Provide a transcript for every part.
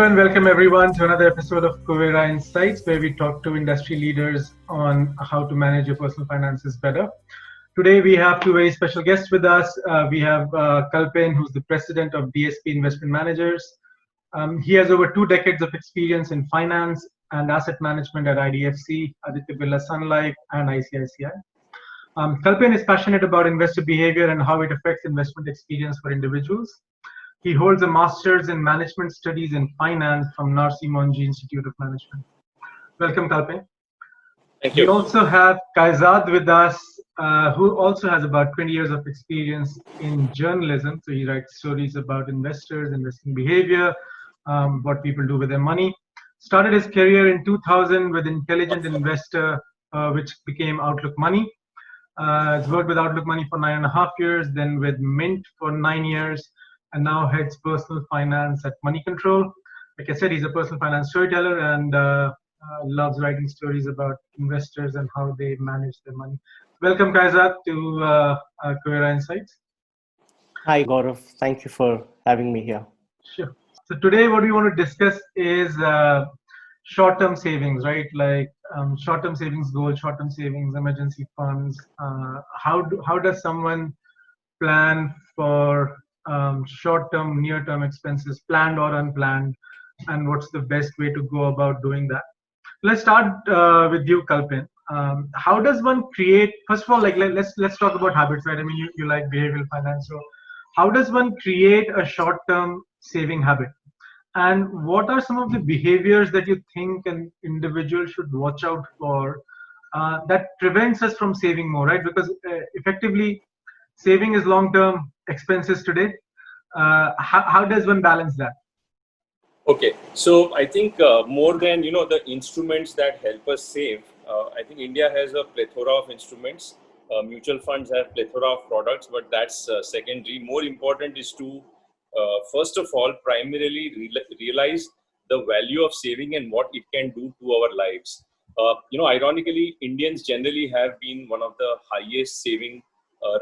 and welcome everyone to another episode of Kuvera Insights, where we talk to industry leaders on how to manage your personal finances better. Today, we have two very special guests with us. We have Kalpen, who's the president of DSP Investment Managers. He has over 2 decades of experience in finance and asset management at IDFC, Aditya Birla Sun Life, and ICICI. Kalpen is passionate about investor behavior and how it affects investment experience for individuals. He holds a master's in management studies in finance from Narsi Monji Institute of Management. Welcome, Kalpen. Thank you. We also have Kaizad with us, who also has about 20 years of experience in journalism. So he writes stories about investors, investing behavior, what people do with their money. Started his career in 2000 with Intelligent Investor, which became Outlook Money. Has worked with Outlook Money for 9.5 years, then with Mint for 9 years, and now heads personal finance at Money Control. Like I said, he's a personal finance storyteller and loves writing stories about investors and how they manage their money. Welcome, Kaizad, to Kuvera Insights. Hi, Gaurav. Thank you for having me here. Sure. So today, what we want to discuss is short-term savings, right? Like short-term savings goals, short-term savings, emergency funds. How does someone plan for short-term, near-term expenses, planned or unplanned, and what's the best way to go about doing that? Let's start with you, Kalpen. How does one create? First of all, like let's talk about habits, right? I mean, you like behavioral finance, so how does one create a short-term saving habit? And what are some of the behaviors that you think an individual should watch out for that prevents us from saving more, right? Because effectively, saving is long-term, expenses today. How does one balance that? Okay, so I think more than the instruments that help us save, I think India has a plethora of instruments. Mutual funds have plethora of products, but that's secondary. More important is to first of all primarily realize the value of saving and what it can do to our lives. Ironically, Indians generally have been one of the highest saving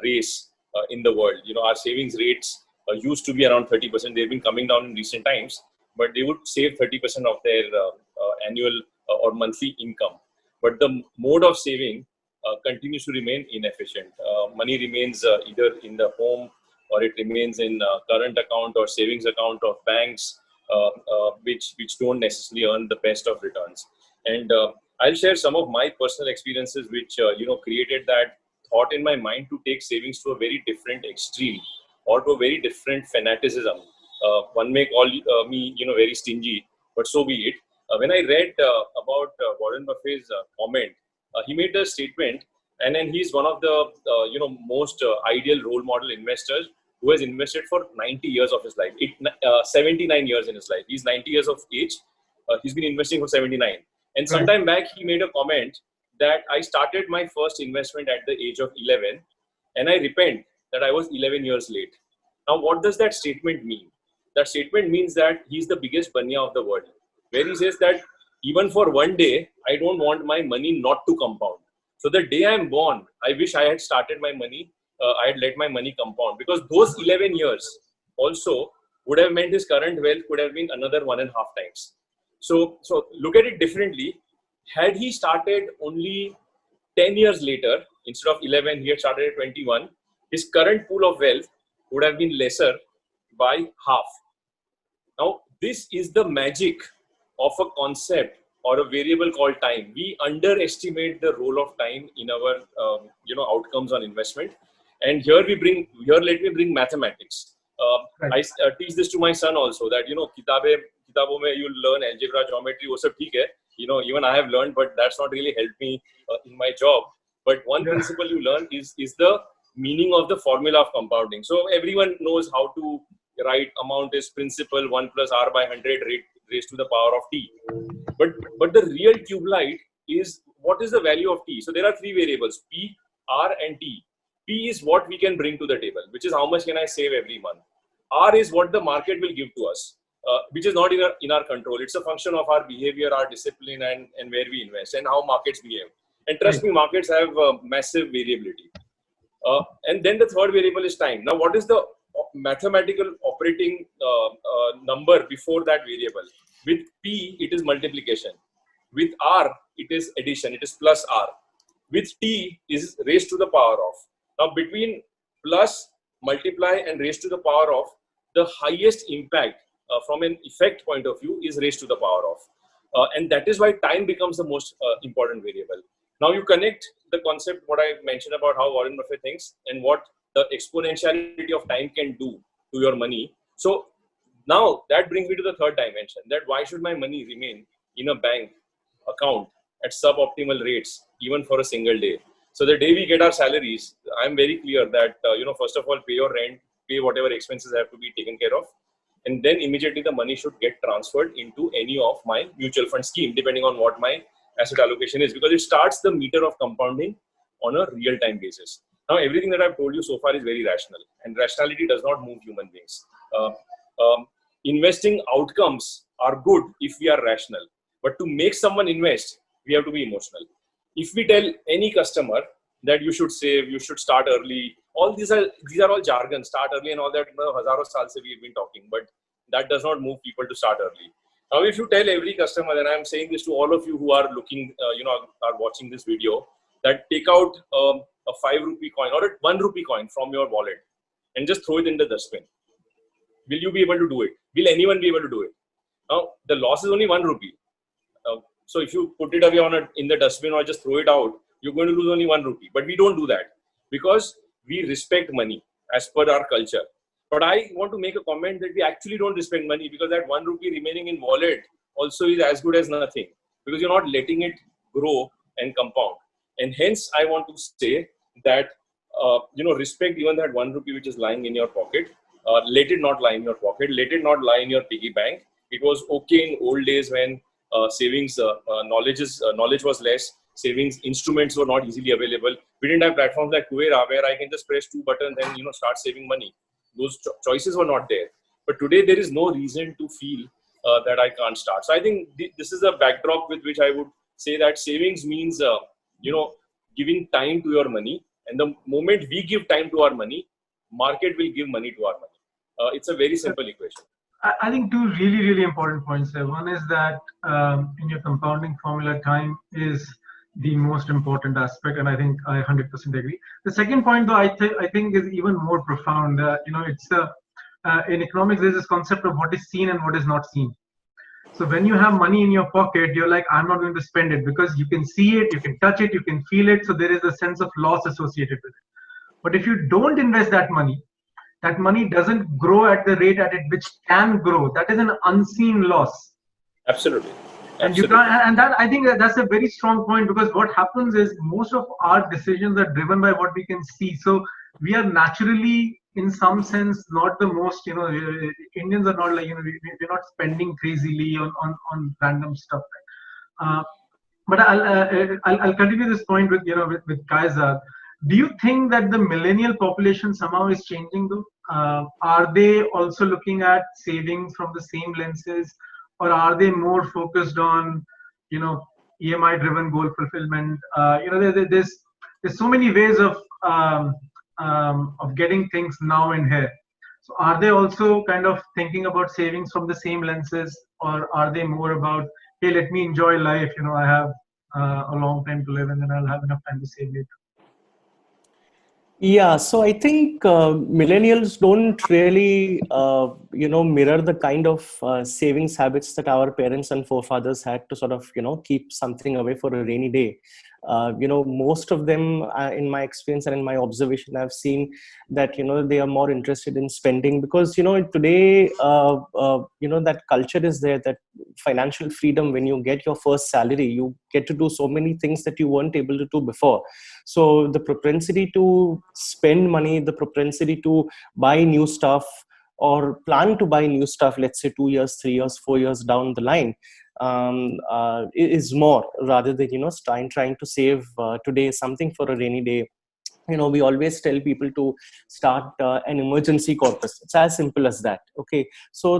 race in the world. Our savings rates used to be around 30%. They've been coming down in recent times, but they would save 30% of their annual or monthly income. But the mode of saving continues to remain inefficient. Money remains either in the home or it remains in current account or savings account of banks, which don't necessarily earn the best of returns. And I'll share some of my personal experiences, which created that thought in my mind to take savings to a very different extreme or to a very different fanaticism. One may call me, very stingy, but so be it. When I read about Warren Buffett's comment, he made a statement, and then he's one of the most ideal role model investors who has invested for 90 years of his life. 79 years in his life. He's 90 years of age. He's been investing for 79. And sometime back, he made a comment that I started my first investment at the age of 11, and I repent that I was 11 years late. Now, what does that statement mean? That statement means that he's the biggest banya of the world, where he says that even for one day, I don't want my money not to compound. So the day I'm born, I wish I had started my money, I had let my money compound, because those 11 years also would have meant his current wealth could have been another 1.5 times. So look at it differently. Had he started only 10 years later, instead of 11, he had started at 21, his current pool of wealth would have been lesser by half. Now, this is the magic of a concept or a variable called time. We underestimate the role of time in our outcomes on investment. And here let me bring mathematics. I teach this to my son also, that kitabon mein you learn algebra, geometry, wo sab theek hai. Even I have learned, but that's not really helped me in my job. But one principle you learn is the meaning of the formula of compounding. So everyone knows how to write amount is principal 1 plus r by 100 raised to the power of t. But the real tube light is what is the value of t. So there are three variables, p, r and t. P is what we can bring to the table, which is how much can I save every month. R is what the market will give to us, which is not in our control. It's a function of our behavior, our discipline, and where we invest and how markets behave. And trust me, markets have massive variability. And then the third variable is time. Now, what is the mathematical operating number before that variable? With P, it is multiplication. With R, it is addition. It is plus R. With T is raised to the power of. Now, between plus, multiply, and raised to the power of, the highest impact from an effect point of view is raised to the power of. And that is why time becomes the most important variable. Now you connect the concept, what I mentioned about how Warren Buffett thinks and what the exponentiality of time can do to your money. So now that brings me to the third dimension, that why should my money remain in a bank account at suboptimal rates, even for a single day? So the day we get our salaries, I'm very clear that, first of all, pay your rent, pay whatever expenses have to be taken care of. And then immediately the money should get transferred into any of my mutual fund scheme, depending on what my asset allocation is, because it starts the meter of compounding on a real-time basis. Now, everything that I've told you so far is very rational, and rationality does not move human beings. Investing outcomes are good if we are rational, but to make someone invest, we have to be emotional. If we tell any customer that you should save, you should start early, all these are all jargon, start early and all that, hazaron saal se we've been talking, but that does not move people to start early. Now, if you tell every customer, and I'm saying this to all of you who are looking, are watching this video, that take out a 5 rupee coin or a 1 rupee coin from your wallet and just throw it in the dustbin. Will you be able to do it? Will anyone be able to do it? Now, the loss is only 1 rupee. So if you put it away in the dustbin or just throw it out, you're going to lose only 1 rupee. But we don't do that because we respect money as per our culture. But I want to make a comment that we actually don't respect money, because that 1 rupee remaining in wallet also is as good as nothing, because you're not letting it grow and compound. And hence, I want to say that, respect even that 1 rupee which is lying in your pocket. Let it not lie in your pocket. Let it not lie in your piggy bank. It was okay in old days when savings knowledge was less. Savings instruments were not easily available. We didn't have platforms like Kuwera where I can just press 2 buttons and start saving money. Those choices were not there. But today there is no reason to feel that I can't start. So I think this is a backdrop with which I would say that savings means giving time to your money. And the moment we give time to our money, market will give money to our money. It's a very simple equation. I think two really, really important points there. One is that in your compounding formula, time is the most important aspect, and I think I 100% agree. The second point, though, I think is even more profound. It's in economics, there's this concept of what is seen and what is not seen. So when you have money in your pocket, you're like, I'm not going to spend it, because you can see it, you can touch it, you can feel it. So there is a sense of loss associated with it. But if you don't invest that money doesn't grow at the rate at which can grow. That is an unseen loss. Absolutely. And you can't, and that, I think that's a very strong point, because what happens is most of our decisions are driven by what we can see. So we are naturally, in some sense, not the most, Indians are not like, we're not spending crazily on random stuff. But I'll continue this point with Kaizad. Do you think that the millennial population somehow is changing though? Are they also looking at savings from the same lenses, or are they more focused on, EMI driven goal fulfillment? There's so many ways of getting things now and here. So are they also kind of thinking about savings from the same lenses, or are they more about, hey, let me enjoy life, I have a long time to live and then I'll have enough time to save later? Yeah, so I think millennials don't really, mirror the kind of savings habits that our parents and forefathers had to sort of, keep something away for a rainy day. Most of them, in my experience and in my observation, I've seen that, they are more interested in spending because, today, that culture is there, that financial freedom, when you get your first salary, you get to do so many things that you weren't able to do before. So the propensity to spend money, the propensity to buy new stuff or plan to buy new stuff, let's say 2 years, 3 years, 4 years down the line, is more, rather than trying to save today something for a rainy day we always tell people to start an emergency corpus. It's as simple as that. Okay, so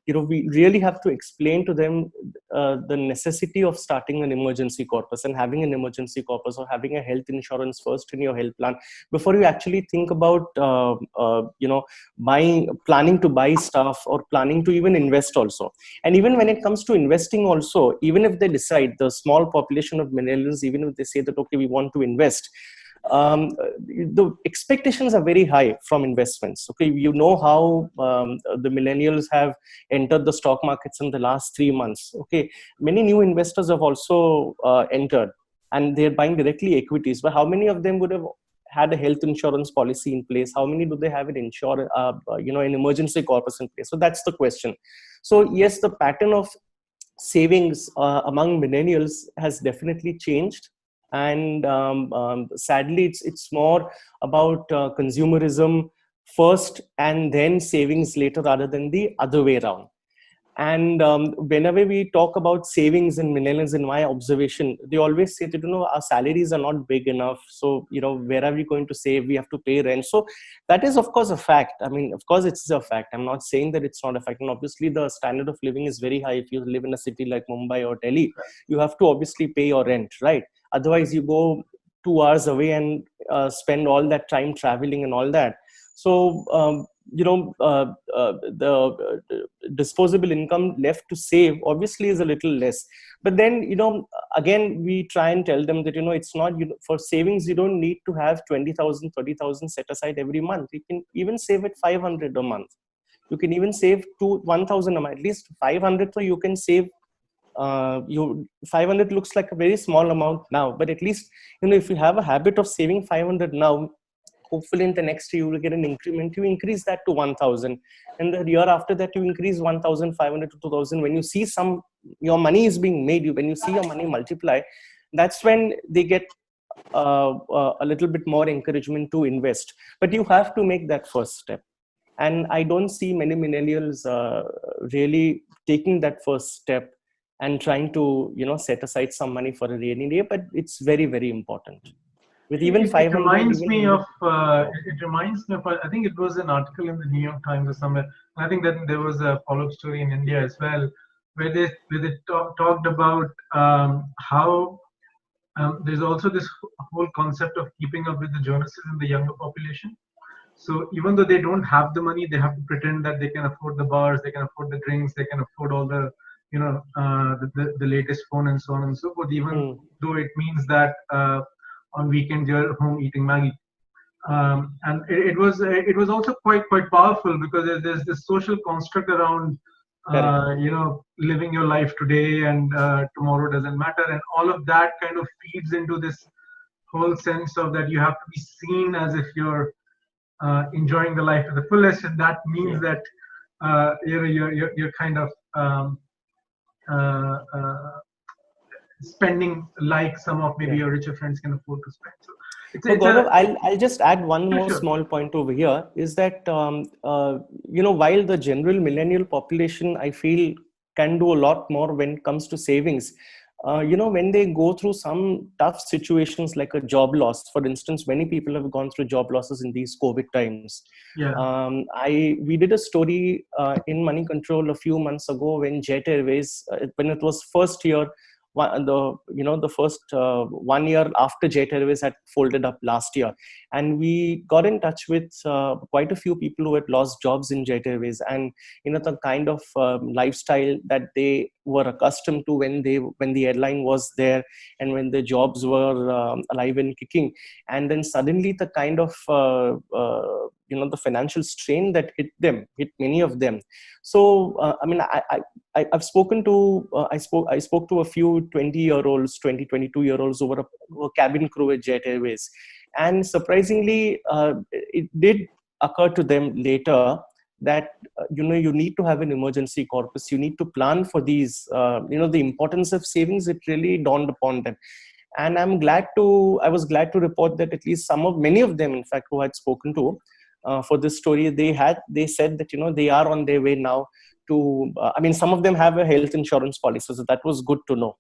we really have to explain to them the necessity of starting an emergency corpus and having an emergency corpus, or having a health insurance first in your health plan before you actually think about planning to buy stuff or planning to even invest also. And even when it comes to investing also, even if they decide, the small population of millennials, even if they say that okay, we want to invest, the expectations are very high from investments. Okay, how the millennials have entered the stock markets in the last 3 months. Okay, many new investors have also entered, and they're buying directly equities. But how many of them would have had a health insurance policy in place? How many do they have an an emergency corpus in place? So that's the question. So yes, the pattern of savings among millennials has definitely changed, and sadly it's more about consumerism first and then savings later, rather than the other way around. And whenever we talk about savings in millennials, in my observation, they always say that our salaries are not big enough, so where are we going to save? We have to pay rent. So that is of course a fact. I mean, of course it's a fact. I'm not saying that it's not a fact. And obviously the standard of living is very high. If you live in a city like Mumbai or Delhi, you have to obviously pay your rent, right? Otherwise you go 2 hours away and spend all that time traveling and all that. So the disposable income left to save obviously is a little less. But then again we try and tell them that it's not, for savings you don't need to have 20,000 30,000 set aside every month. You can even save at 500 a month. You can even save to 1,000 a month. At least 500, so you can save. 500 looks like a very small amount now, but at least if you have a habit of saving 500 now, hopefully in the next year you will get an increment. You increase that to 1,000, and the year after that you increase 1,500 to 2,000. When you see your money is being made, when you see your money multiply, that's when they get a little bit more encouragement to invest. But you have to make that first step, and I don't see many millennials really taking that first step and trying to set aside some money for a rainy day. But it's very, very important. With even 500, it reminds me of I think it was an article in the New York Times or somewhere. I think that there was a follow-up story in India as well, where they talked about how there's also this whole concept of keeping up with the Joneses in the younger population. So even though they don't have the money, they have to pretend that they can afford the bars, they can afford the drinks, they can afford all the the latest phone and so on and so forth, even though it means that on weekends you're home eating Maggie. And it was also quite powerful, because there's this social construct around living your life today, and tomorrow doesn't matter, and all of that kind of feeds into this whole sense of that you have to be seen as if you're enjoying the life to the fullest, and that means that you're kind of spending like some of maybe your richer friends can afford to spend. So Gaurav, I'll just add one more small point over here, is that while the general millennial population, I feel, can do a lot more when it comes to savings, when they go through some tough situations like a job loss, for instance, many people have gone through job losses in these COVID times. We did a story in Money Control a few months ago when Jet Airways, when it was first year, the first 1 year after Jet Airways had folded up last year, and we got in touch with quite a few people who had lost jobs in Jet Airways, and the kind of lifestyle that they were accustomed to when the airline was there and when the jobs were alive and kicking, and then suddenly the kind of the financial strain that hit many of them. So I've spoken to I spoke to a few 20-year-olds, 22-year-olds over a cabin crew at Jet Airways, and surprisingly it did occur to them later that you need to have an emergency corpus. You need to plan for these. The importance of savings, it really dawned upon them. And I was glad to report that at least many of them, in fact, who I had spoken to for this story, they said that they are on their way now to. Some of them have a health insurance policy, so that was good to know.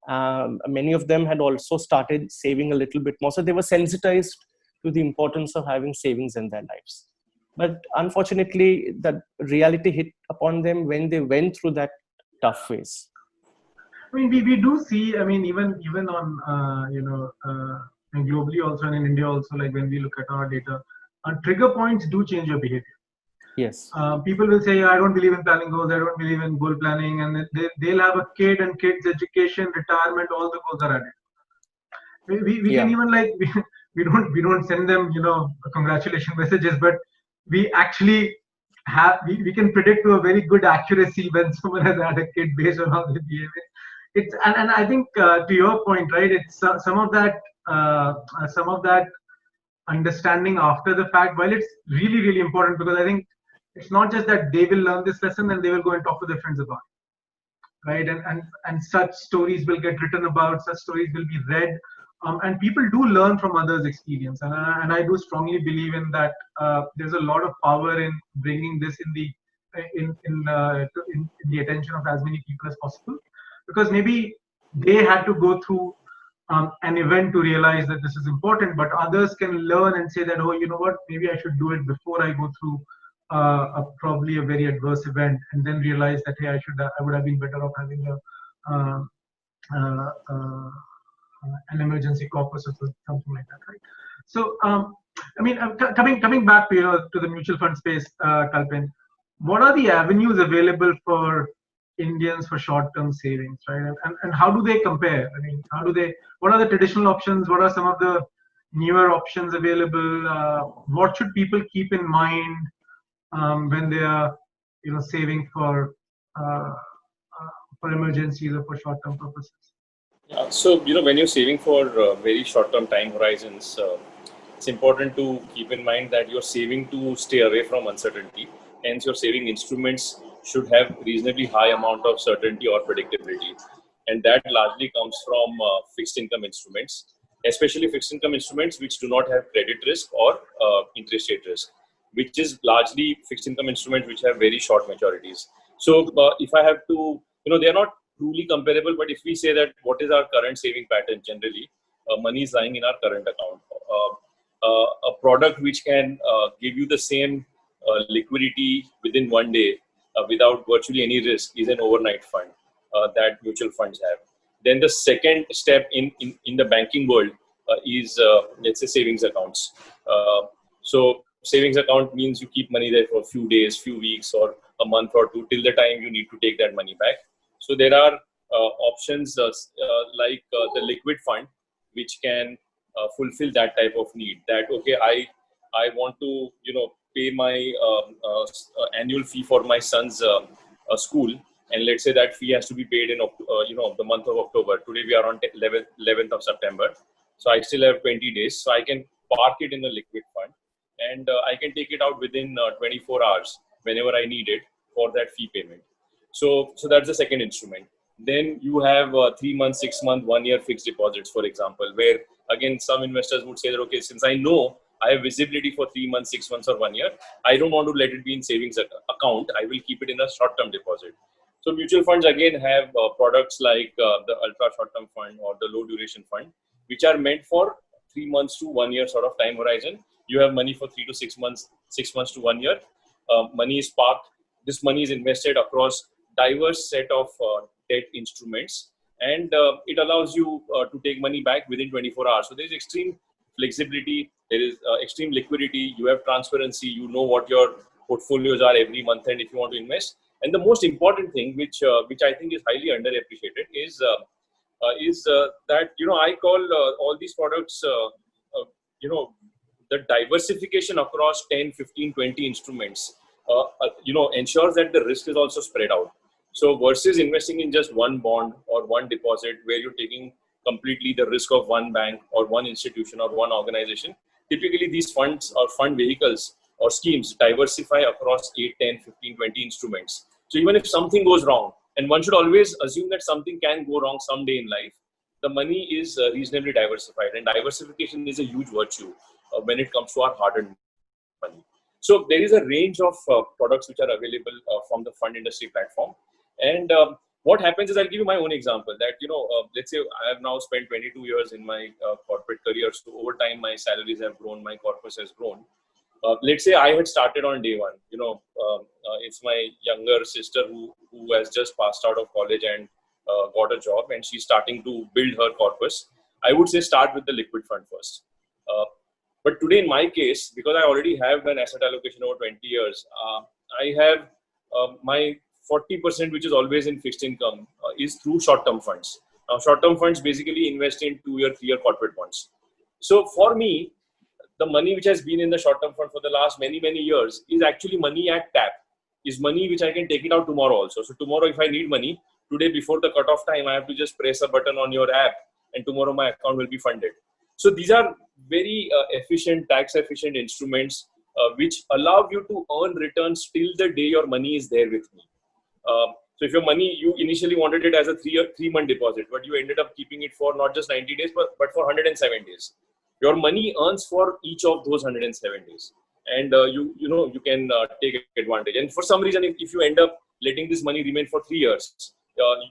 Many of them had also started saving a little bit more. So they were sensitized to the importance of having savings in their lives. But unfortunately, that reality hit upon them when they went through that tough phase. I mean, we do see, I mean, even on, and globally also and in India also, like when we look at our data, trigger points do change your behavior. Yes. People will say, I don't believe in planning goals, I don't believe in goal planning, and they'll have a kid and kids, education, retirement, all the goals are added. We can even like, we don't send them, congratulation messages, but we actually we can predict to a very good accuracy when someone has had a kid based on how they behave. And I think to your point, right, it's some of that understanding after the fact, while it's really, really important, because I think it's not just that they will learn this lesson and they will go and talk to their friends about it, right? And such stories will get written about, such stories will be read, and people do learn from others' experience. And I do strongly believe in that. There's a lot of power in bringing this in the attention of as many people as possible, because maybe they had to go through an event to realize that this is important, but others can learn and say that, oh, you know what, maybe I should do it before I go through probably a very adverse event, and then realize that, hey, I would have been better off having an emergency corpus or something like that, right? So, I mean, coming back to the mutual fund space, Kalpin, what are the avenues available for Indians for short-term savings, right? And how do they compare? I mean, what are the traditional options? What are some of the newer options available? What should people keep in mind when they are, saving for emergencies or for short-term purposes? Yeah, so when you're saving for very short-term time horizons, it's important to keep in mind that you're saving to stay away from uncertainty. Hence, your saving instruments should have reasonably high amount of certainty or predictability, and that largely comes from fixed income instruments, especially fixed income instruments which do not have credit risk or interest rate risk, which is largely fixed income instruments which have very short maturities. So, if I have to, they are not truly comparable, but if we say that what is our current saving pattern, generally money is lying in our current account. A product which can give you the same liquidity within one day without virtually any risk is an overnight fund that mutual funds have. Then the second step in the banking world is let's say savings accounts. So savings account means you keep money there for a few days, few weeks, or a month or two till the time you need to take that money back. So there are options like the liquid fund, which can fulfill that type of need. That okay, I want to pay my annual fee for my son's school, and let's say that fee has to be paid in the month of October. Today we are on 11th of September, so I still have 20 days. So I can park it in a liquid fund, and I can take it out within 24 hours whenever I need it for that fee payment. So that's the second instrument. Then you have 3 months, 6 month, 1 year fixed deposits, for example, where again some investors would say that okay, since I know I have visibility for 3 months, 6 months, or 1 year, I don't want to let it be in savings account. I will keep it in a short-term deposit. So mutual funds again have products like the ultra short-term fund or the low duration fund, which are meant for 3 months to 1 year sort of time horizon. You have money for 3 to 6 months, 6 months to 1 year. Money is parked. This money is invested across diverse set of debt instruments, and it allows you to take money back within 24 hours. So there is extreme flexibility, there is extreme liquidity, you have transparency, you know what your portfolios are every month and if you want to invest. And the most important thing, which I think is highly underappreciated, is that I call all these products the diversification across 10, 15, 20 instruments ensures that the risk is also spread out. So versus investing in just one bond or one deposit where you're taking completely the risk of one bank or one institution or one organization, typically these funds or fund vehicles or schemes diversify across 8, 10, 15, 20 instruments. So even if something goes wrong, and one should always assume that something can go wrong someday in life, the money is reasonably diversified, and diversification is a huge virtue when it comes to our hard-earned money. So there is a range of products which are available from the fund industry platform. And what happens is, I'll give you my own example that, let's say I have now spent 22 years in my corporate career. So over time, my salaries have grown, my corpus has grown. Let's say I had started on day one. It's my younger sister who has just passed out of college and got a job, and she's starting to build her corpus. I would say start with the liquid fund first. But today, in my case, because I already have an asset allocation over 20 years, I have my 40%, which is always in fixed income, is through short-term funds. Now, short-term funds basically invest in 2-year, 3-year corporate bonds. So for me, the money which has been in the short-term fund for the last many, many years is actually money at tap, is money which I can take it out tomorrow also. So tomorrow, if I need money, today before the cutoff time, I have to just press a button on your app and tomorrow my account will be funded. So these are very efficient, tax-efficient instruments which allow you to earn returns till the day your money is there with me. So if your money, you initially wanted it as a 3-month deposit, but you ended up keeping it for not just 90 days, but for 107 days. Your money earns for each of those 107 days. And you can take advantage. And for some reason, if you end up letting this money remain for 3 years,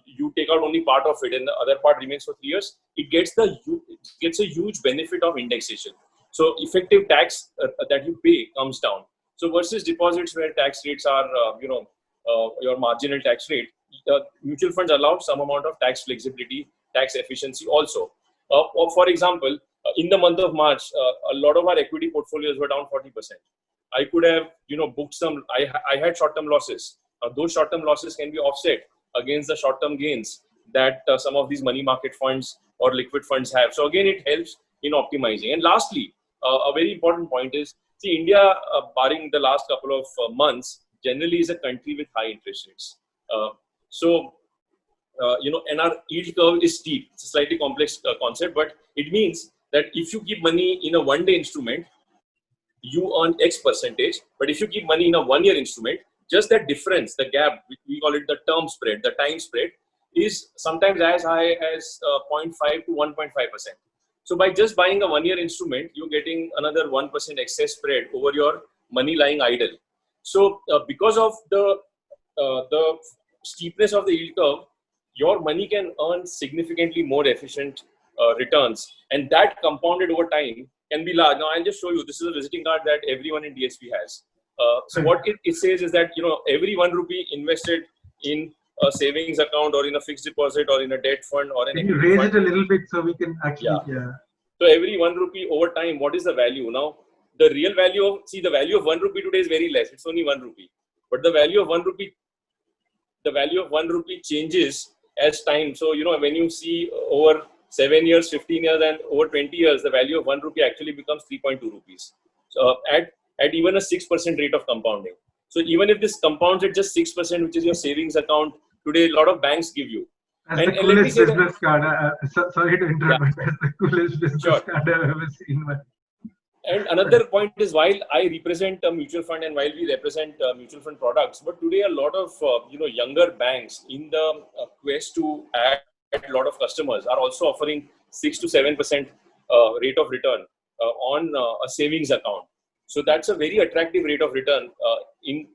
you take out only part of it and the other part remains for 3 years, it gets a huge benefit of indexation. So effective tax that you pay comes down. So versus deposits where tax rates are, your marginal tax rate, mutual funds allow some amount of tax flexibility, tax efficiency also. For example, in the month of March, a lot of our equity portfolios were down 40%. I could have, booked some, I had short-term losses. Those short-term losses can be offset against the short-term gains that some of these money market funds or liquid funds have. So again, it helps in optimizing. And lastly, a very important point is, see, India, barring the last couple of months, generally is a country with high interest rates. And our yield curve is steep. It's a slightly complex concept, but it means that if you keep money in a one-day instrument, you earn X percentage. But if you keep money in a one-year instrument, just that difference, the gap, we call it the term spread, the time spread, is sometimes as high as 0.5 to 1.5%. So by just buying a one-year instrument, you're getting another 1% excess spread over your money lying idle. So because of the steepness of the yield curve, your money can earn significantly more efficient returns, and that compounded over time can be large. Now I'll just show you. This is a visiting card that everyone in DSP has. So what it says is that every 1 rupee invested in a savings account or in a fixed deposit or in a debt fund or an equity fund. Can you raise it a little bit so we can actually? Yeah. So every 1 rupee over time, what is the value? Now the real value of the value of 1 rupee today is very less. It's only 1 rupee, but the value of 1 rupee changes as time. So when you see over 7 years, 15 years, and over 20 years, the value of 1 rupee actually becomes 3.2 rupees. So at even a 6% rate of compounding. So even if this compounds at just 6%, which is your savings account today, a lot of banks give you. That's the coolest business card. Sorry to interrupt, but that's the coolest business card I've ever seen. And another point is, while I represent a mutual fund and while we represent mutual fund products, but today a lot of younger banks in the quest to add a lot of customers are also offering 6 to 7% rate of return on a savings account. So that's a very attractive rate of return in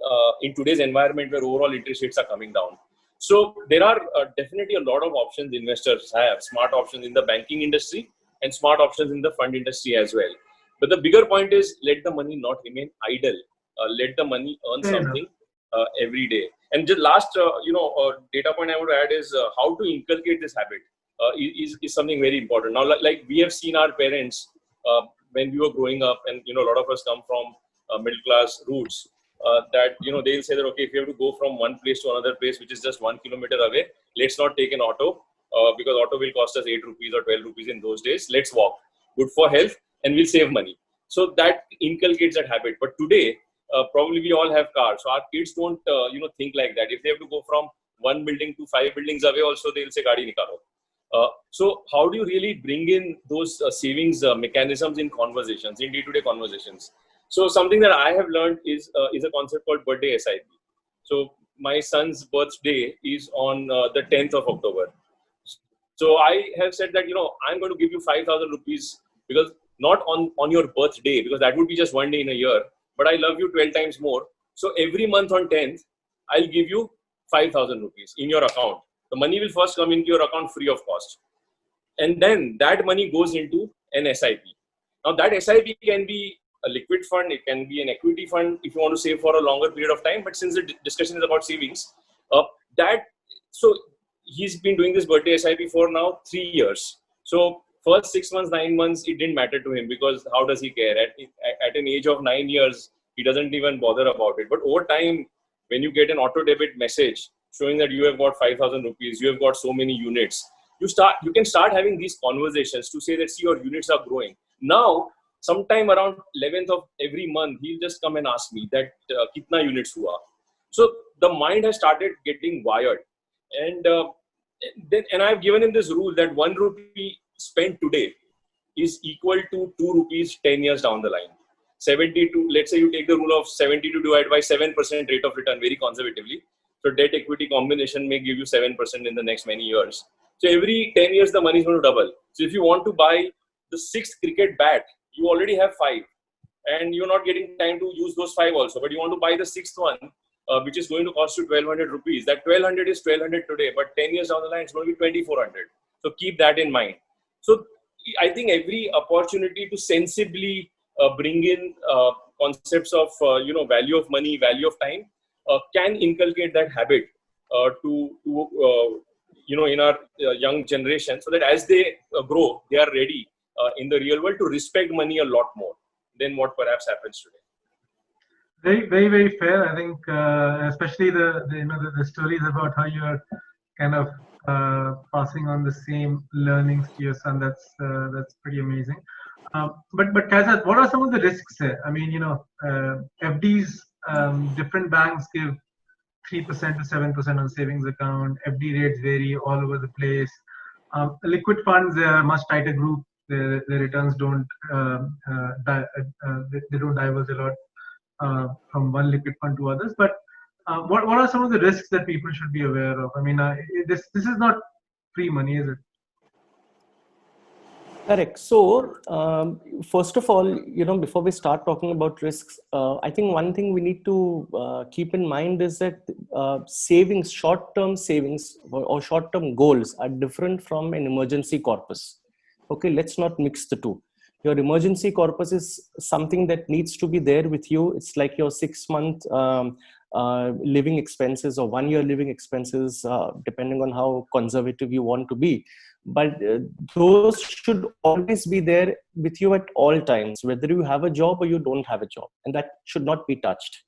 today's environment where overall interest rates are coming down. So there are definitely a lot of options investors have, smart options in the banking industry and smart options in the fund industry as well. But the bigger point is, let the money not remain idle. Let the money earn something every day. And just last, data point I want to add is how to inculcate this habit is something very important. Now, like we have seen our parents when we were growing up, and a lot of us come from middle class roots. That they'll say that, okay, if you have to go from one place to another place, which is just 1 kilometer away, let's not take an auto because auto will cost us 8 rupees or 12 rupees in those days. Let's walk. Good for health, and we'll save money. So that inculcates that habit. But today, probably we all have cars, so our kids don't think like that. If they have to go from one building to 5 buildings away, also they'll say gaadi nikalo. So how do you really bring in those savings mechanisms in conversations, in day-to-day conversations? So something that I have learned is a concept called birthday SIP. So my son's birthday is on the 10th of October. So I have said that, I'm going to give you 5,000 rupees, because not on your birthday, because that would be just one day in a year, but I love you 12 times more. So every month on 10th, I'll give you 5,000 rupees in your account. The money will first come into your account free of cost. And then that money goes into an SIP. Now that SIP can be a liquid fund, it can be an equity fund if you want to save for a longer period of time. But since the discussion is about savings, so he's been doing this birthday SIP for now 3 years. So first 6 months, 9 months, it didn't matter to him because how does he care? At an age of 9 years, he doesn't even bother about it. But over time, when you get an auto debit message showing that you have got 5,000 rupees, you have got so many units, you can start having these conversations to say that, see, your units are growing. Now, sometime around 11th of every month, he'll just come and ask me that kitna units hua. So the mind has started getting wired. And I've given him this rule that 1 rupee spent today is equal to 2 rupees 10 years down the line. 72, let's say you take the rule of 72 divided by 7% rate of return very conservatively. So debt equity combination may give you 7% in the next many years. So every 10 years, the money is going to double. So if you want to buy the 6th cricket bat, you already have 5. And you're not getting time to use those 5 also. But you want to buy the 6th one, which is going to cost you 1,200 rupees. That 1,200 is 1,200 today. But 10 years down the line, it's going to be 2,400. So keep that in mind. So I think every opportunity to sensibly bring in concepts of value of money, value of time, can inculcate that habit in our young generation, so that as they grow, they are ready in the real world to respect money a lot more than what perhaps happens today. Very, very, very fair. I think, especially the stories about how you are kind of passing on the same learnings to your son. That's pretty amazing. But Kaizad, what are some of the risks there? I mean, FDs, different banks give 3% to 7% on savings account. FD rates vary all over the place. Liquid funds, they are a much tighter group. The returns don't they don't diverge a lot from one liquid fund to others. But what are some of the risks that people should be aware of? I mean, this is not free money, is it? Correct. So, first of all, before we start talking about risks, I think one thing we need to keep in mind is that savings, short-term savings or short-term goals are different from an emergency corpus. Okay, let's not mix the two. Your emergency corpus is something that needs to be there with you. It's like your 6-month living expenses or 1 year living expenses, depending on how conservative you want to be. But those should always be there with you at all times, whether you have a job or you don't have a job, and that should not be touched.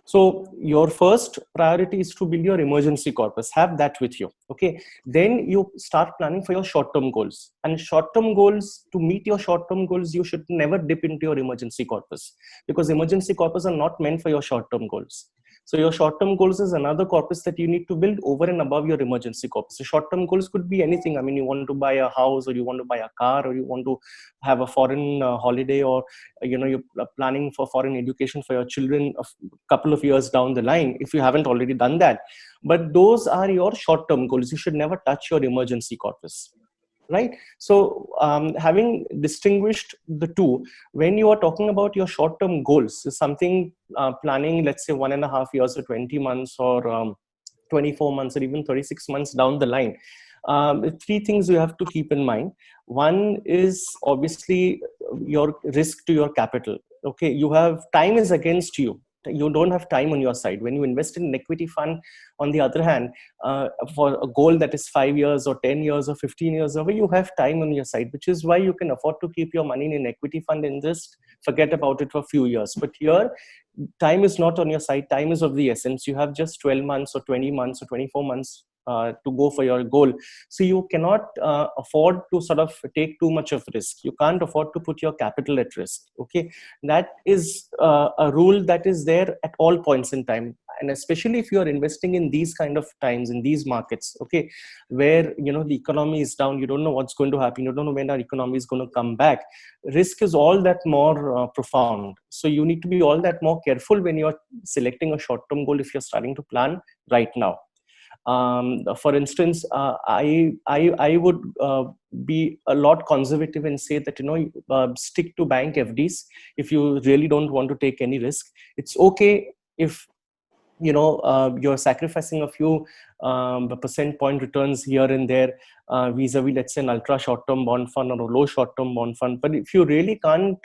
So your first priority is to build your emergency corpus, have that with you. Okay. Then you start planning for your short-term goals, and short-term goals, to meet your short-term goals, you should never dip into your emergency corpus, because emergency corpus are not meant for your short-term goals. So your short-term goals is another corpus that you need to build over and above your emergency corpus. So short-term goals could be anything. I mean, you want to buy a house, or you want to buy a car, or you want to have a foreign holiday, or you're planning for foreign education for your children a couple of years down the line, if you haven't already done that. But those are your short-term goals. You should never touch your emergency corpus. Right. So having distinguished the two, when you are talking about your short-term goals, is something planning, let's say 1.5 years or 20 months or 24 months or even 36 months down the line, 3 things you have to keep in mind. One is obviously your risk to your capital. Okay, you have time is against you. You don't have time on your side. When you invest in an equity fund, on the other hand, for a goal that is 5 years or 10 years or 15 years away, you have time on your side, which is why you can afford to keep your money in an equity fund and just forget about it for a few years. But here, time is not on your side. Time is of the essence. You have just 12 months or 20 months or 24 months to go for your goal. So you cannot afford to sort of take too much of risk. You can't afford to put your capital at risk. Okay, that is a rule that is there at all points in time, and especially if you are investing in these kind of times, in these markets, okay, where the economy is down, you don't know what's going to happen, you don't know when our economy is going to come back. Risk is all that more profound. So you need to be all that more careful when you're selecting a short-term goal if you're starting to plan right now. For instance, I would be a lot conservative and say that stick to bank FDs if you really don't want to take any risk. It's okay if you're sacrificing a few percent point returns here and there vis-a-vis, let's say, an ultra short-term bond fund or a low short-term bond fund. But if you really can't,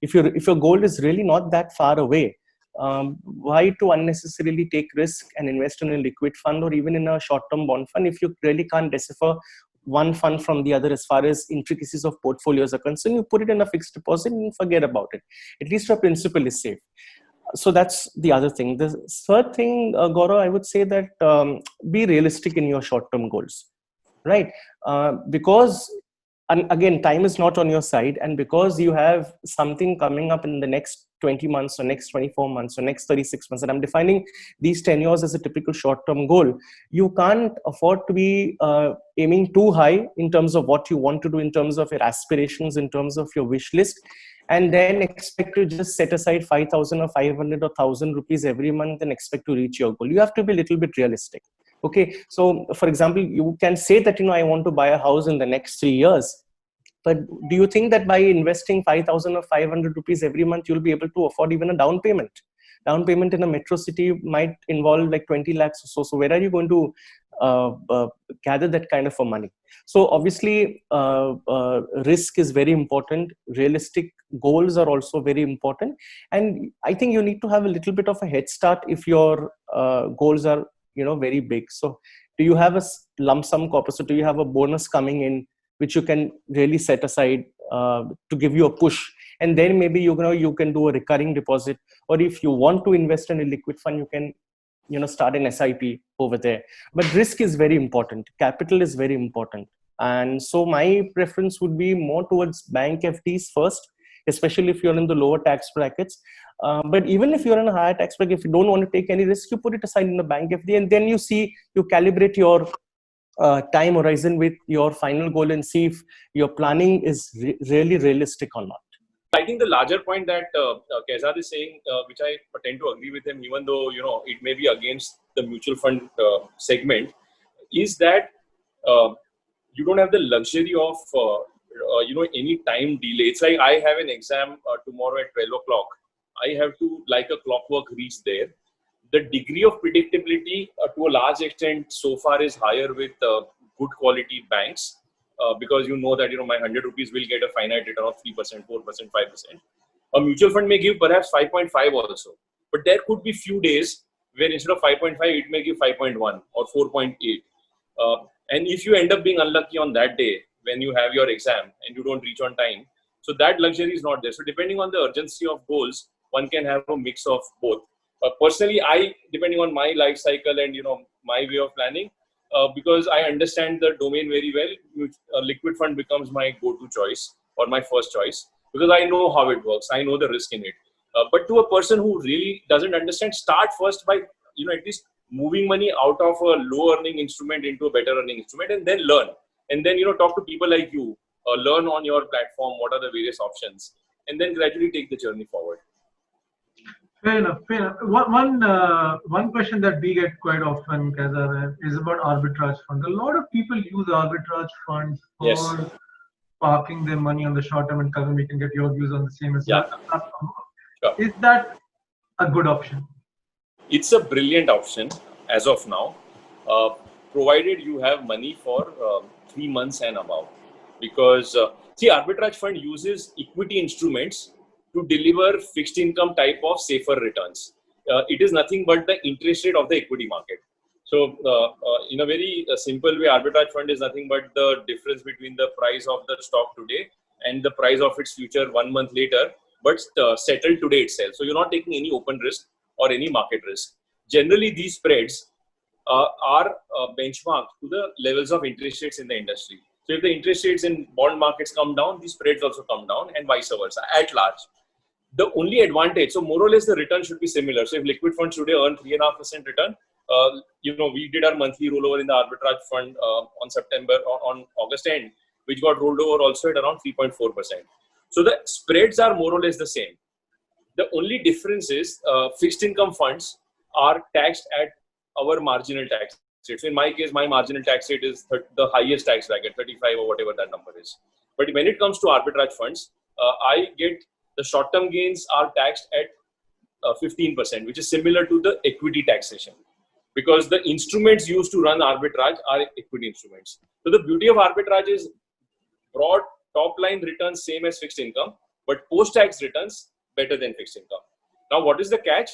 if your goal is really not that far away, why to unnecessarily take risk and invest in a liquid fund or even in a short-term bond fund if you really can't decipher one fund from the other as far as intricacies of portfolios are concerned? You put it in a fixed deposit and forget about it. At least your principal is safe. So that's the other thing. The third thing, Gaurav, I would say that be realistic in your short-term goals, right? Because, and again, time is not on your side, and because you have something coming up in the next 20 months or next 24 months or next 36 months, and I'm defining these tenures as a typical short-term goal, you can't afford to be aiming too high in terms of what you want to do, in terms of your aspirations, in terms of your wish list, and then expect to just set aside 5,000 or 500 or 1,000 rupees every month and expect to reach your goal. You have to be a little bit realistic. Okay, so for example, you can say that, I want to buy a house in the next 3 years. But do you think that by investing 5,000 or 500 rupees every month, you'll be able to afford even a down payment? Down payment in a metro city might involve like 20 lakhs or so. So where are you going to gather that kind of a money? So obviously, risk is very important. Realistic goals are also very important. And I think you need to have a little bit of a head start if your goals are, very big. So do you have a lump sum corpus? So do you have a bonus coming in, which you can really set aside to give you a push? And then maybe you can do a recurring deposit, or if you want to invest in a liquid fund, you can start an SIP over there. But risk is very important, capital is very important, and so my preference would be more towards bank FDs first, especially if you're in the lower tax brackets. But even if you're in a higher tax bracket, if you don't want to take any risk, you put it aside in the bank FD, and then you calibrate your time horizon with your final goal and see if your planning is really realistic or not. I think the larger point that Kaizad is saying, which I tend to agree with him, even though it may be against the mutual fund segment, is that you don't have the luxury of any time delay. It's like I have an exam tomorrow at 12 o'clock. I have to, like a clockwork, reach there. The degree of predictability to a large extent so far is higher with good quality banks. Because that my 100 rupees will get a finite return of 3%, 4%, 5%. A mutual fund may give perhaps 5.5 also. But there could be few days where instead of 5.5, it may give 5.1 or 4.8. And if you end up being unlucky on that day when you have your exam and you don't reach on time, so that luxury is not there. So depending on the urgency of goals, one can have a mix of both. Personally, depending on my life cycle and my way of planning, because I understand the domain very well, a liquid fund becomes my go-to choice or my first choice, because I know how it works. I know the risk in it. But to a person who really doesn't understand, start first by at least moving money out of a low-earning instrument into a better-earning instrument, and then learn. And then talk to people like you, learn on your platform what are the various options, and then gradually take the journey forward. Fair enough. One question that we get quite often, Kaizad, is about arbitrage funds. A lot of people use arbitrage funds for parking their money on the short term, and Kazim, we can get your views on the same as well. Sure. Is that a good option? It's a brilliant option as of now, provided you have money for 3 months and above. Because arbitrage fund uses equity instruments to deliver fixed income type of safer returns. It is nothing but the interest rate of the equity market. So in a very simple way, arbitrage fund is nothing but the difference between the price of the stock today and the price of its future 1 month later, but settled today itself. So you're not taking any open risk or any market risk. Generally, these spreads are benchmarked to the levels of interest rates in the industry. So if the interest rates in bond markets come down, these spreads also come down, and vice versa at large. The only advantage, so more or less the return should be similar. So if liquid funds today earn 3.5% return, we did our monthly rollover in the arbitrage fund on August end, which got rolled over also at around 3.4%. So the spreads are more or less the same. The only difference is fixed income funds are taxed at our marginal tax rate. So in my case, my marginal tax rate is the highest tax bracket, 35 or whatever that number is. But when it comes to arbitrage funds, the short-term gains are taxed at 15%, which is similar to the equity taxation, because the instruments used to run arbitrage are equity instruments. So the beauty of arbitrage is broad top line returns same as fixed income, but post-tax returns better than fixed income. Now, what is the catch?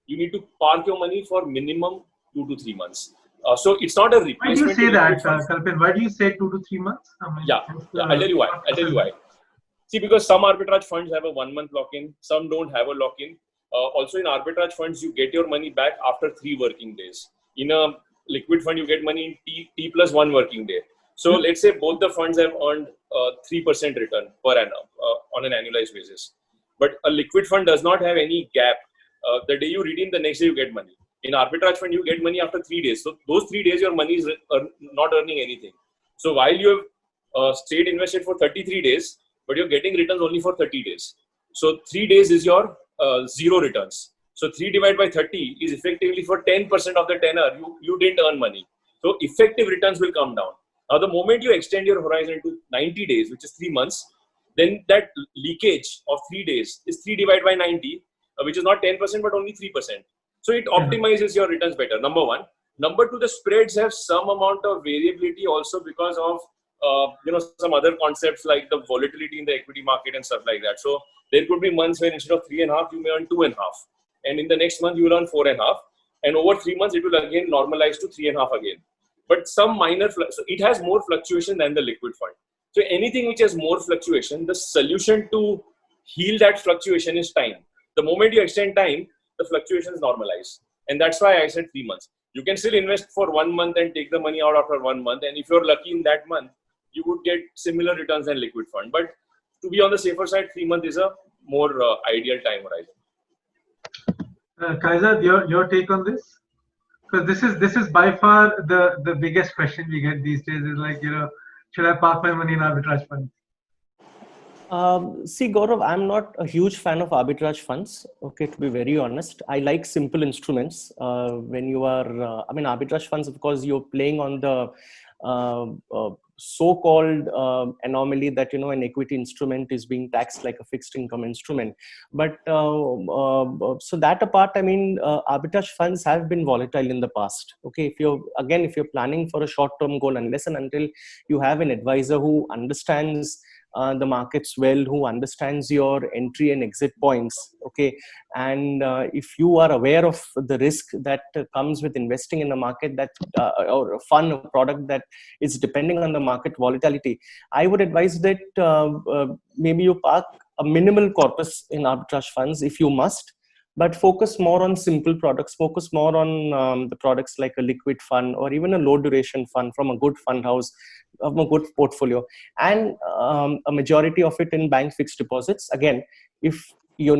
You need to park your money for minimum 2 to 3 months. So it's not a replacement. Why do you say that, Kalpin? Why do you say 2 to 3 months? I'll tell you why. See, because some arbitrage funds have a 1 month lock-in, some don't have a lock-in. Also in arbitrage funds, you get your money back after 3 working days. In a liquid fund, you get money in T plus 1 working day. So let's say both the funds have earned 3% return per annum on an annualized basis. But a liquid fund does not have any gap. The day you redeem, the next day you get money. In arbitrage fund, you get money after 3 days. So those 3 days, your money is not earning anything. So while you have stayed invested for 33 days, but you're getting returns only for 30 days. So 3 days is your 0 returns. So 3 divided by 30 is effectively for 10% of the tenor, you didn't earn money. So effective returns will come down. Now, the moment you extend your horizon to 90 days, which is 3 months, then that leakage of 3 days is 3 divided by 90, which is not 10%, but only 3%. So it optimizes your returns better, number one. Number two, the spreads have some amount of variability also because of some other concepts like the volatility in the equity market and stuff like that. So there could be months where instead of 3.5, you may earn 2.5. And in the next month, you will earn 4.5. And over 3 months, it will again normalize to 3.5 again. But some minor, so it has more fluctuation than the liquid fund. So anything which has more fluctuation, the solution to heal that fluctuation is time. The moment you extend time, the fluctuations normalize. And that's why I said 3 months. You can still invest for 1 month and take the money out after 1 month. And if you're lucky in that month, you would get similar returns than liquid fund. But to be on the safer side, 3 months is a more ideal time horizon. Kaiser, your take on this? Because this is by far the biggest question we get these days is like, should I park my money in arbitrage funds? See, Gaurav, I'm not a huge fan of arbitrage funds. Okay, to be very honest, I like simple instruments. When you are, arbitrage funds, of course, you're playing on the so-called anomaly that an equity instrument is being taxed like a fixed income instrument. But so that apart, arbitrage funds have been volatile in the past. Okay, if you're planning for a short-term goal, unless and until you have an advisor who understands the markets well, who understands your entry and exit points, okay, and if you are aware of the risk that comes with investing in a market that or a fund or product that is depending on the market volatility, I would advise that maybe you park a minimal corpus in arbitrage funds if you must, but focus more on simple products, focus more on the products like a liquid fund or even a low duration fund from a good fund house, of a good portfolio, and a majority of it in bank fixed deposits. Again, if your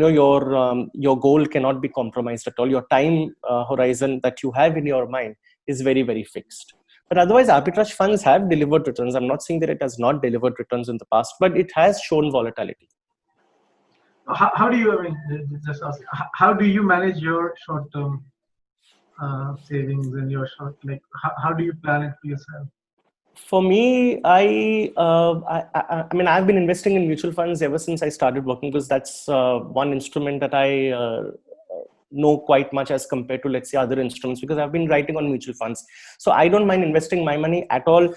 goal cannot be compromised at all, your time horizon that you have in your mind is very, very fixed. But otherwise, arbitrage funds have delivered returns. I'm not saying that it has not delivered returns in the past, but it has shown volatility. How do you, how do you manage your short-term savings and your how do you plan it for yourself? For me, I've been investing in mutual funds ever since I started working, because that's one instrument that I know quite much as compared to, let's say, other instruments, because I've been writing on mutual funds. So I don't mind investing my money at all,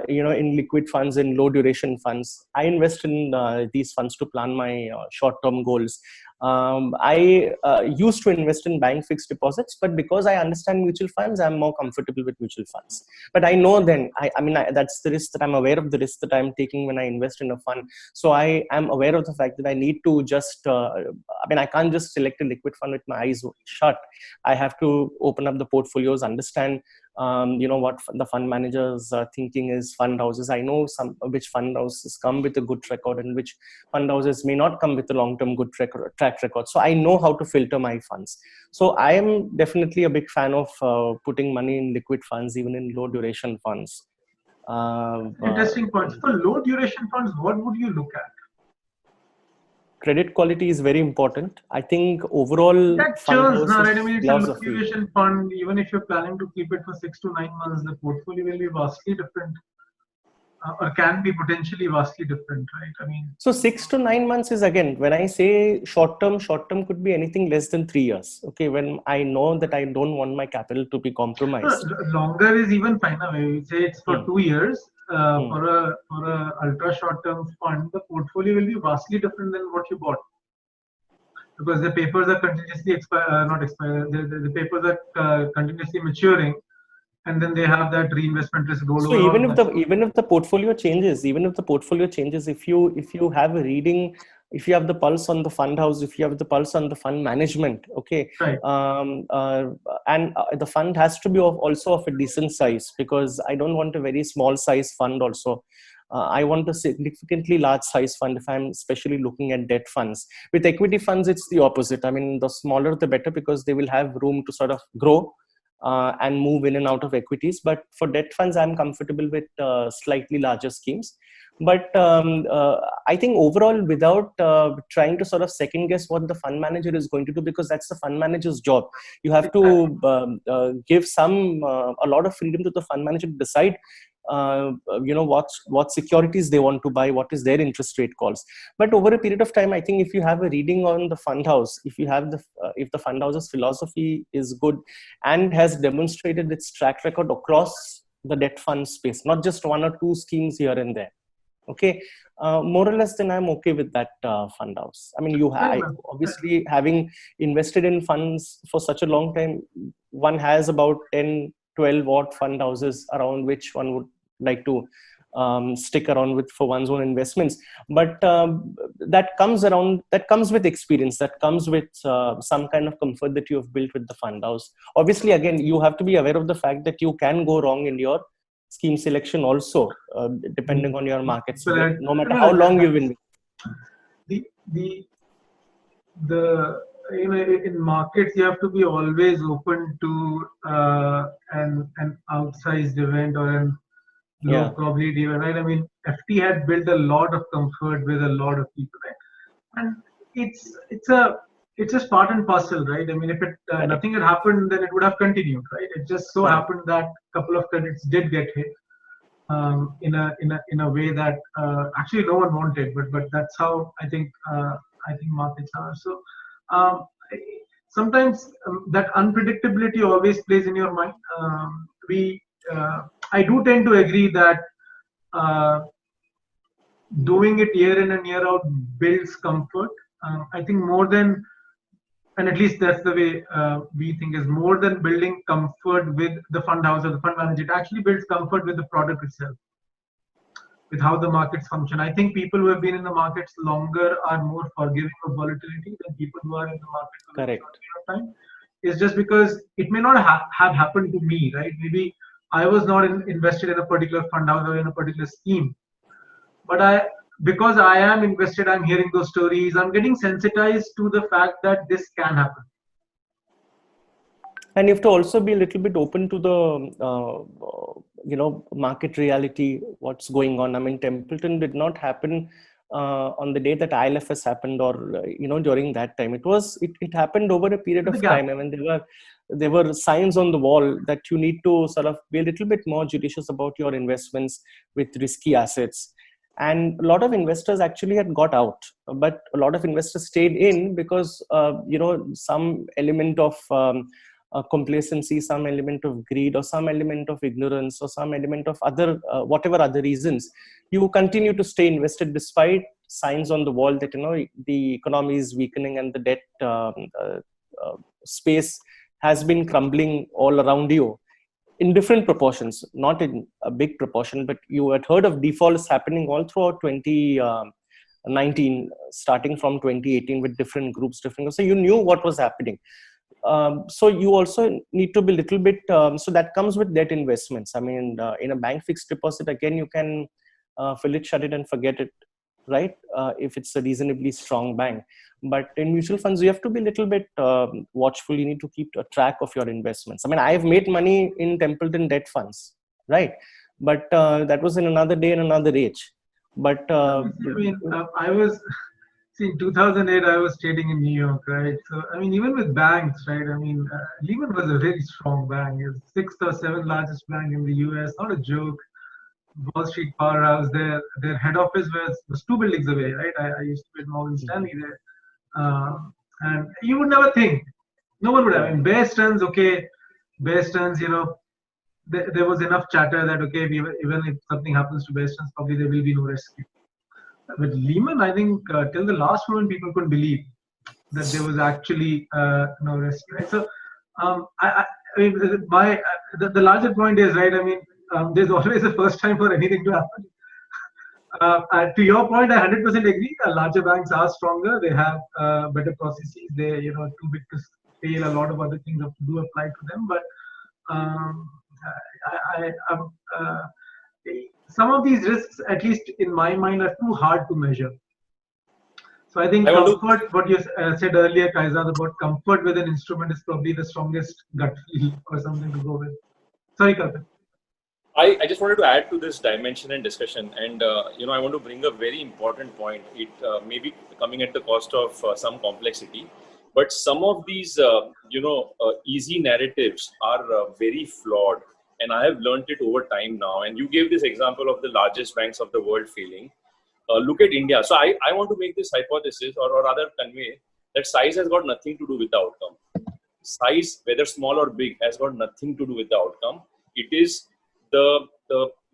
in liquid funds and low duration funds. I invest in these funds to plan my short-term goals. I used to invest in bank fixed deposits, but because I understand mutual funds, I'm more comfortable with mutual funds. But I know then, that's the risk that I'm aware of, the risk that I'm taking when I invest in a fund. So I am aware of the fact that I need to just, I can't just select a liquid fund with my eyes shut. I have to open up the portfolios, understand what the fund managers are thinking is fund houses. I know which fund houses come with a good record and which fund houses may not come with a long-term good track record. So I know how to filter my funds. So I am definitely a big fan of putting money in liquid funds, even in low duration funds. Interesting points. For low duration funds, what would you look at? Credit quality is very important. I think overall that churns now, right? It's a low duration fund. Even if you're planning to keep it for 6 to 9 months, the portfolio will be vastly different or can be potentially vastly different, right? I mean, so 6 to 9 months is, again, when I say short term could be anything less than 3 years. Okay, when I know that I don't want my capital to be compromised. longer is even fine. Now, we say it's for 2 years. Hmm. For a ultra short term fund, the portfolio will be vastly different than what you bought, because the papers are continuously not expire. The papers are continuously maturing, and then they have that reinvestment risk rollover. So even if the portfolio changes, if you have a reading, if you have the pulse on the fund house, if you have the pulse on the fund management, okay, Right. And the fund has to be also of a decent size, because I don't want a very small size fund also. I want a significantly large size fund if I'm especially looking at debt funds. With equity funds, it's the opposite. I mean, the smaller the better, because they will have room to sort of grow and move in and out of equities. But for debt funds, I'm comfortable with slightly larger schemes. But I think overall, without trying to sort of second guess what the fund manager is going to do, because that's the fund manager's job, you have to give a lot of freedom to the fund manager to decide what securities they want to buy, what is their interest rate calls. But over a period of time, I think if you have a reading on the fund house, if the fund house's philosophy is good and has demonstrated its track record across the debt fund space, not just one or two schemes here and there, okay, more or less, then I'm okay with that fund house. I mean, obviously, having invested in funds for such a long time, one has about 10, 12 odd fund houses around which one would like to stick around with for one's own investments. But that comes with experience, that comes with some kind of comfort that you have built with the fund house. Obviously, again, you have to be aware of the fact that you can go wrong in your scheme selection also, depending on your markets, no matter how long you've invested. In markets, you have to be always open to an outsized event or an low probability event, right? I mean, FT had built a lot of comfort with a lot of people, right? And it's just part and parcel, right? I mean, if nothing had happened, then it would have continued, right? It just so happened that a couple of credits did get hit in a way that actually no one wanted, but that's how I think markets are. So sometimes that unpredictability always plays in your mind. I do tend to agree that doing it year in and year out builds comfort. I think more than, and at least that's the way we think, is more than building comfort with the fund house or the fund manager. It actually builds comfort with the product itself, with how the markets function. I think people who have been in the markets longer are more forgiving of volatility than people who are in the market for a short period of time. It's just because it may not have happened to me, right? Maybe I was not invested in a particular fund house or in a particular scheme, but because I am invested, I'm hearing those stories, I'm getting sensitized to the fact that this can happen. And you have to also be a little bit open to the market reality, what's going on. I mean, Templeton did not happen on the day that ILFS happened, or during that time. It happened over a period of time. I mean, there were signs on the wall that you need to sort of be a little bit more judicious about your investments with risky assets. And a lot of investors actually had got out, but a lot of investors stayed in because some element of complacency, some element of greed, or some element of ignorance, or some element of whatever other reasons, you continue to stay invested despite signs on the wall that the economy is weakening and the debt space has been crumbling all around you in different proportions, not in a big proportion. But you had heard of defaults happening all throughout 2019, starting from 2018, with different groups, so you knew what was happening. So you also need to be a little bit, so that comes with debt investments. I mean, in a bank fixed deposit, again, you can fill it, shut it, and forget it, right? If it's a reasonably strong bank. But in mutual funds, you have to be a little bit watchful. You need to keep a track of your investments. I mean, I've made money in Templeton debt funds, right? But that was in another day and another age. But I was... See, in 2008, I was trading in New York, right? So, I mean, even with banks, right? I mean, Lehman was a really strong bank. It's 6th or 7th largest bank in the US, not a joke. Wall Street powerhouse. Their head office was 2 buildings away, right? I used to be at Morgan Stanley there, and you would never think. No one would have. In Bear Stearns, okay, Bear Stearns, there was enough chatter that okay, even if something happens to Bear Stearns, probably there will be no rescue. With Lehman, I think till the last moment people couldn't believe that there was actually no rescue. Right? So, I mean, the larger point is, right. I mean, there's always a first time for anything to happen. To your point, I 100% agree. Larger banks are stronger. They have better processes. They, too big to fail. A lot of other things do apply to them. But some of these risks, at least in my mind, are too hard to measure. So I think comfort, what you said earlier, Kaizad, about comfort with an instrument is probably the strongest gut feel or something to go with. Sorry, Kalpit. I just wanted to add to this dimension and discussion, and I want to bring a very important point. It may be coming at the cost of some complexity, but some of these easy narratives are very flawed, and I have learned it over time now. And you gave this example of the largest banks of the world failing. Look at India. So I want to make this hypothesis, or rather convey that size has got nothing to do with the outcome. Size, whether small or big, has got nothing to do with the outcome. It is the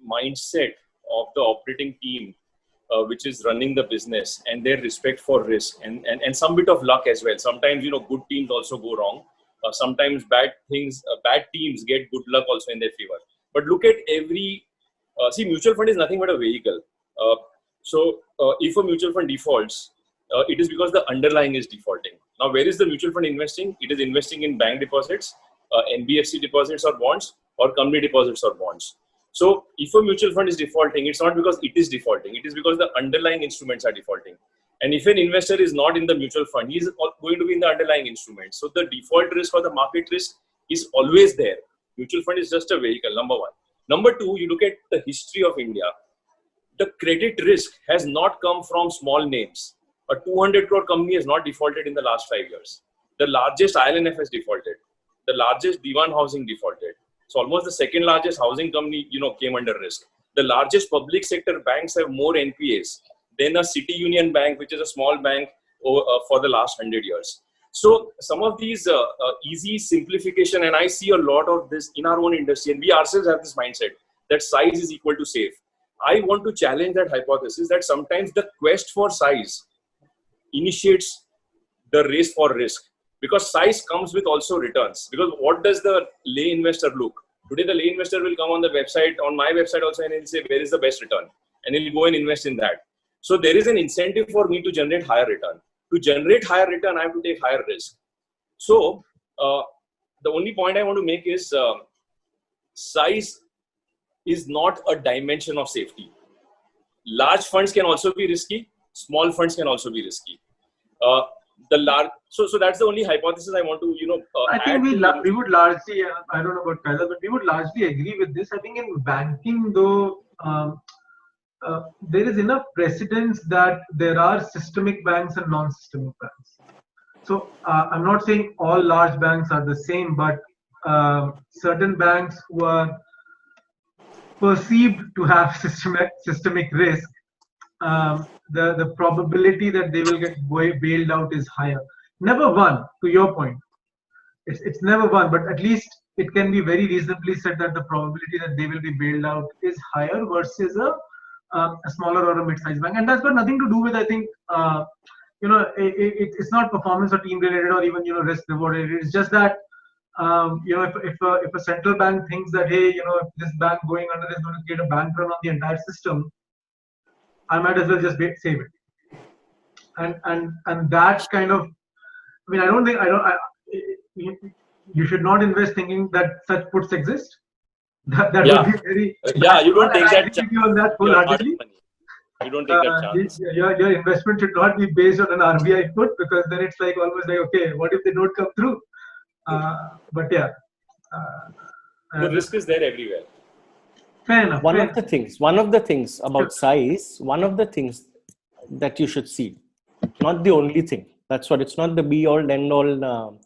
mindset of the operating team which is running the business, and their respect for risk, and some bit of luck as well. Sometimes good teams also go wrong. Sometimes bad teams get good luck also in their favor. But look at mutual fund is nothing but a vehicle. So if a mutual fund defaults, it is because the underlying is defaulting. Now, where is the mutual fund investing? It is investing in bank deposits, NBFC deposits or bonds, or company deposits or bonds. So if a mutual fund is defaulting, it's not because it is defaulting. It is because the underlying instruments are defaulting. And if an investor is not in the mutual fund, he is going to be in the underlying instruments. So the default risk or the market risk is always there. Mutual fund is just a vehicle, number one. Number two, you look at the history of India. The credit risk has not come from small names. A 200 crore company has not defaulted in the last 5 years. The largest ILNF has defaulted. The largest Diwan Housing defaulted. So almost the second largest housing company, came under risk. The largest public sector banks have more NPAs than a City Union Bank, which is a small bank for the last 100 years. So some of these easy simplification, and I see a lot of this in our own industry, and we ourselves have this mindset that size is equal to safe. I want to challenge that hypothesis that sometimes the quest for size initiates the race for risk, because size comes with also returns. Because what does the lay investor look? Today, the lay investor will come on the website, on my website also, and he'll say, where is the best return? And he'll go and invest in that. So there is an incentive for me to generate higher return. To generate higher return, I have to take higher risk. So the only point I want to make is size is not a dimension of safety. Large funds can also be risky. Small funds can also be risky. So that's the only hypothesis I want to I think we would largely, I don't know about Kaizad, but we would largely agree with this. I think in banking, though, there is enough precedence that there are systemic banks and non-systemic banks. So I'm not saying all large banks are the same, but certain banks who are perceived to have systemic risk, the probability that they will get bailed out is higher. Never one, to your point. It's never one, but at least it can be very reasonably said that the probability that they will be bailed out is higher versus a smaller or a mid-sized bank. And that's got nothing to do with, I think, it's not performance or team related or even risk reward related. It's just that if a central bank thinks that, hey, if this bank going under is going to create a bank run on the entire system, I might as well just save it. And that kind of, you should not invest thinking that such puts exist. That would be very. You don't take that chance. On that wholeheartedly. You don't take that chance. Your investment should not be based on an RBI put, because then it's like almost like, okay, what if they don't come through? But yeah. The risk is there everywhere. Fair enough. One of the things about size, one of the things that you should see, not the only thing. That's what, it's not the be all end all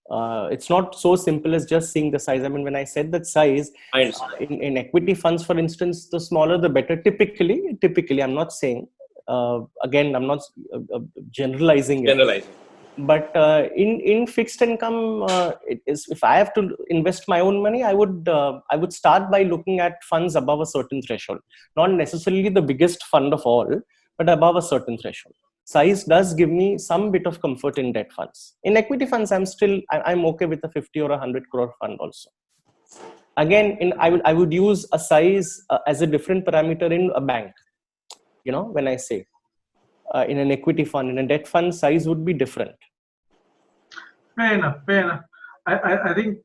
It's not so simple as just seeing the size. I mean, when I said that size, I understand. in equity funds, for instance, the smaller the better. Typically, I'm not saying. Again, I'm not generalizing it. Generalizing. But in fixed income, it is, if I have to invest my own money, I would start by looking at funds above a certain threshold. Not necessarily the biggest fund of all, but above a certain threshold. Size does give me some bit of comfort in debt funds. In equity funds, I'm okay with a 50 or 100 crore fund also. Again, I would use a size as a different parameter in a bank. When I say in an equity fund, in a debt fund, size would be different. Fair enough. I think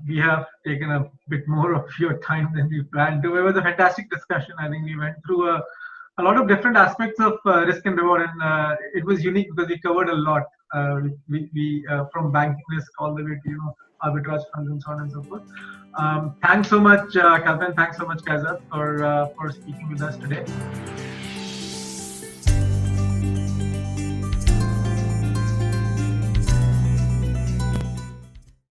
we have taken a bit more of your time than we planned to. It was a fantastic discussion. I think we went through a lot of different aspects of risk and reward, and it was unique because we covered a lot. We from banking risk all the way to arbitrage funds and so on and so forth. Thanks so much, Kalpan. Thanks so much, Kaizad, for speaking with us today.